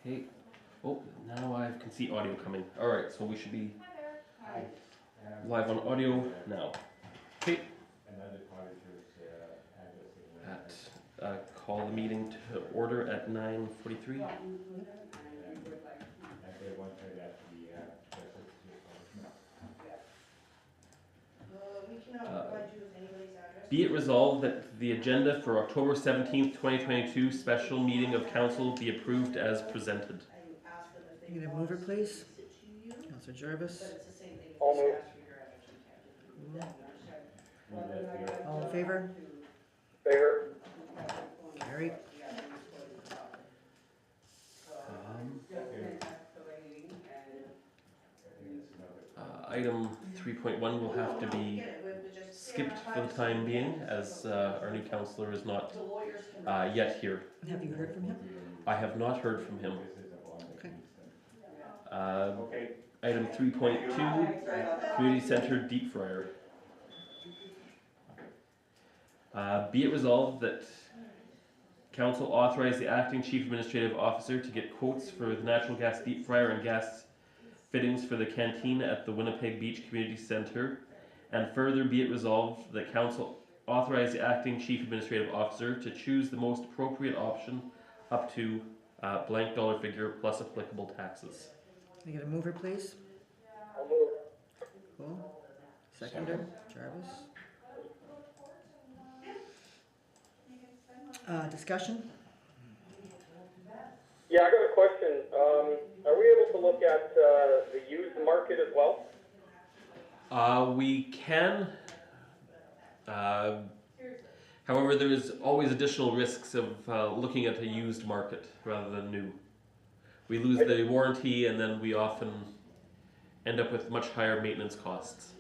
Okay. Oh, now I can see audio coming. All right, so we should be live on audio now. Okay. Call the meeting to order at 9:43. Be it resolved that the agenda for October 17th, 2022 special meeting of council be approved as presented. You gonna move it, please? Councillor Jarvis. I'll move. All in favor? Favor. Carried. Item 3.1 will have to be skipped for the time being, as our new councillor is not yet here. Have you heard from him? I have not heard from him. Okay. Item 3.2, Community Centre Deep Fryer. Be it resolved that Council authorize the acting Chief Administrative Officer to get quotes for the natural gas deep fryer and gas fittings for the canteen at the Winnipeg Beach Community Centre, and further be it resolved that Council authorize the acting Chief Administrative Officer to choose the most appropriate option up to blank dollar figure plus applicable taxes. Can I get a mover, please? I'll move. Cool. Seconder, Jarvis. Discussion? Yeah, I got a question. Are we able to look at the used market as well? We can. However, there is always additional risks of looking at a used market rather than new. We lose the warranty, and then we often end up with much higher maintenance costs.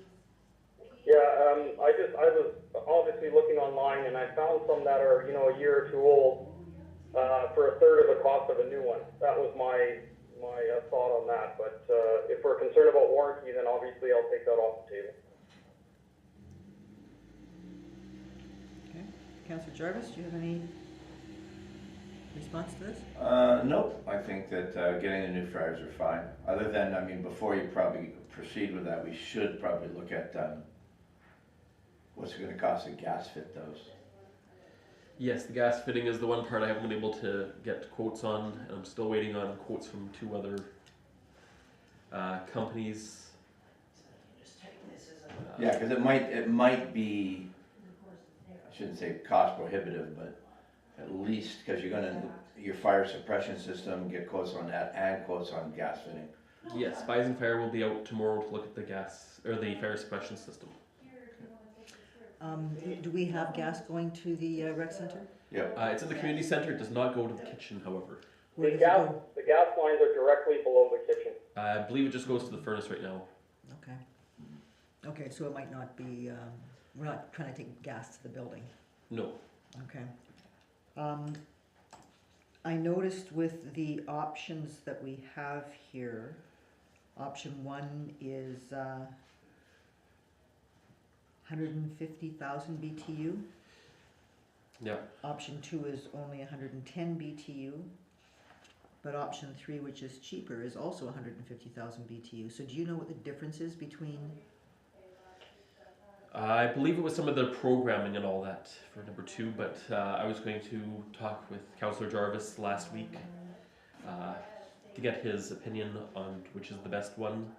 Yeah, I was obviously looking online and I found some that are, a year or two old, for a third of the cost of a new one. That was my thought on that. But if we're concerned about warranty, then obviously I'll take that off the table. Okay. Councillor Jarvis, do you have any response to this? Nope. I think that getting the new fryers are fine. Other than, before you probably proceed with that, we should probably look at what's it going to cost to gas fit those. Yes, the gas fitting is the one part I haven't been able to get quotes on, and I'm still waiting on quotes from two other companies. Yeah, because it might be, I shouldn't say cost prohibitive, but at least because you're going to your fire suppression system, get quotes on that and quotes on gas fitting. Yes, Bison Fire will be out tomorrow to look at the gas or the fire suppression system. Do we have gas going to the rec center? Yep. It's in the community center. It does not go to the kitchen, however. Where The does it gas go? lines are directly below the kitchen. I believe it just goes to the furnace right now. Okay. Okay, so it might not be, we're not trying to take gas to the building. No. Okay. I noticed with the options that we have here, option 1 is 150,000 BTU. Yeah. Option 2 is only 110 BTU. But option 3, which is cheaper, is also 150,000 BTU. So do you know what the difference is between? I believe it was some of the programming and all that for number 2, but I was going to talk with Councillor Jarvis last week to get his opinion on which is the best one.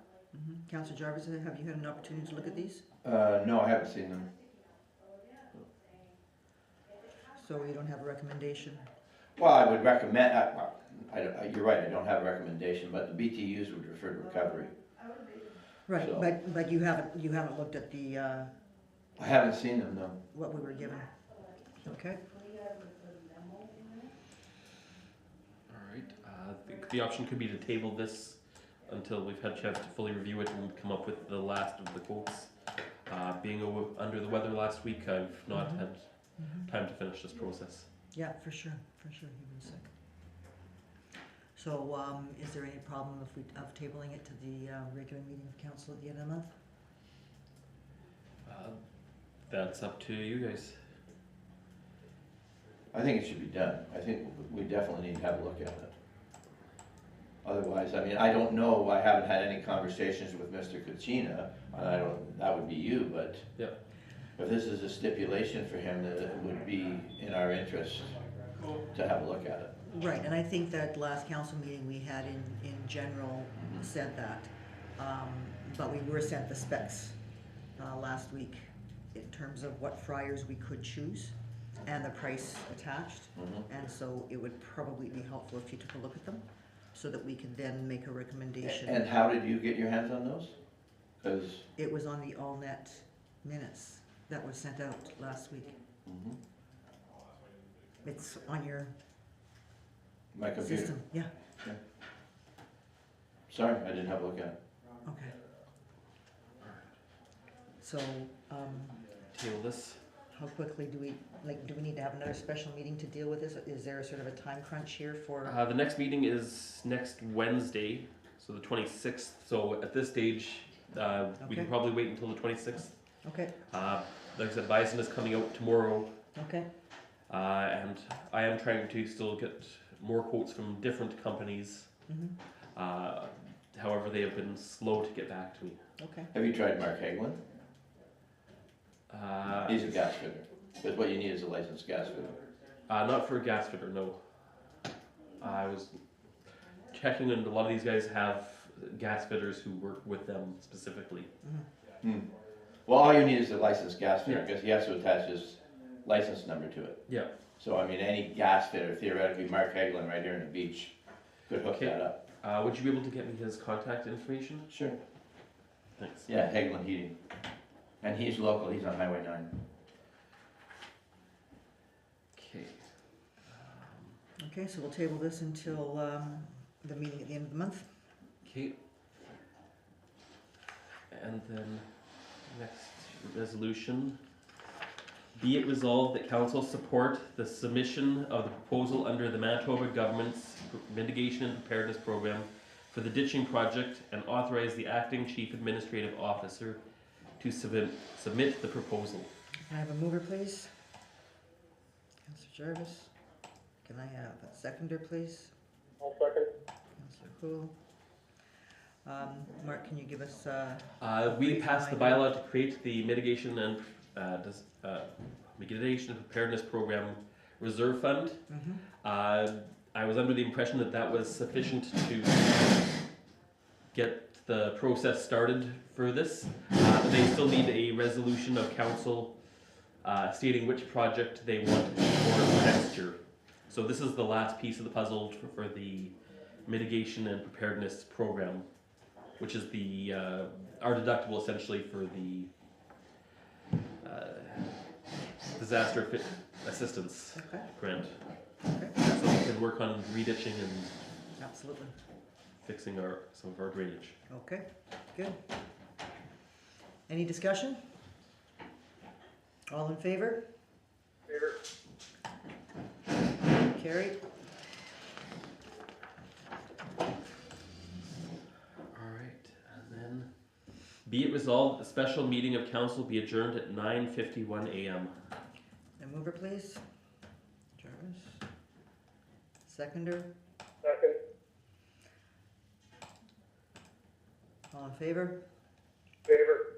Councillor Jarvis, have you had an opportunity to look at these? No, I haven't seen them. So you don't have a recommendation? Well, I would recommend, you're right, I don't have a recommendation, but the BTUs would refer to recovery. Right, So- but you haven't looked at the I haven't seen them, no. what we were given. Okay. All right. The option could be to table this until we've had a chance to fully review it and come up with the last of the quotes. Being under the weather last week, I've not had time to finish this process. Yeah, for sure. You've been sick. So, is there any problem of tabling it to the regular meeting of council at the end of the month? That's up to you guys. I think it should be done. I think we definitely need to have a look at it. Otherwise, I mean, I don't know, I haven't had any conversations with Mr. Kuchina, and I don't, that would be you, but. Yep. If this is a stipulation for him, that it would be in our interest to have a look at it. Right, and I think that last council meeting we had in general said that. But we were sent the specs, last week in terms of what fryers we could choose and the price attached. And so it would probably be helpful if you took a look at them, so that we could then make a recommendation. And how did you get your hands on those? Cause. It was on the AllNet minutes that was sent out last week. It's on your My computer. system, yeah, Sorry, I didn't have a look at it. okay. So, Table this. how quickly do we need to have another special meeting to deal with this? Is there a sort of a time crunch here for? The next meeting is next Wednesday, so the 26th. So at this stage, we Okay. can probably wait until the 26th. Okay, Like I said, Bison is coming out tomorrow, okay, and I am trying to still get more quotes from different companies. However, they have been slow to get back to me. okay. Have you tried Mark Hagelin? He's a gas fitter, but what you need is a licensed gas fitter. Not for a gas fitter, no. I was checking, and a lot of these guys have gas fitters who work with them specifically. Well, all you need is a licensed gas fitter, Yeah. because he has to attach his license number to it. Yeah. So, I mean, any gas fitter, theoretically, Mark Hagelin right here in the beach could hook Okay. that up. Would you be able to get me his contact information? Sure. Thanks. Yeah, Hagelin Heating. And he's local, he's on Highway 9. Okay. Okay, so we'll table this until, the meeting at the end of the month. Okay. And then next resolution. Be it resolved that council support the submission of the proposal under the Manitoba government's mitigation and preparedness program for the ditching project and authorize the acting chief administrative officer to submit the proposal. Can I have a mover, please? Councillor Jarvis. Can I have a seconder, please? I'll second. Councillor Cool. Mark, can you give us, We passed the bylaw to create the mitigation and preparedness program reserve fund. I was under the impression that that was sufficient to get the process started for this. They still need a resolution of council stating which project they want to support for next year. So this is the last piece of the puzzle for the mitigation and preparedness program, which is the our deductible essentially for the disaster assistance okay, grant. okay, So we can work on reditching and absolutely. fixing some of our drainage. Okay, good. Any discussion? All in favor? Favor. Carried. Alright, and then be it resolved that the special meeting of council be adjourned at 9:51 a.m. A mover, please. Jarvis. Seconder. Second. All in favor? Favor.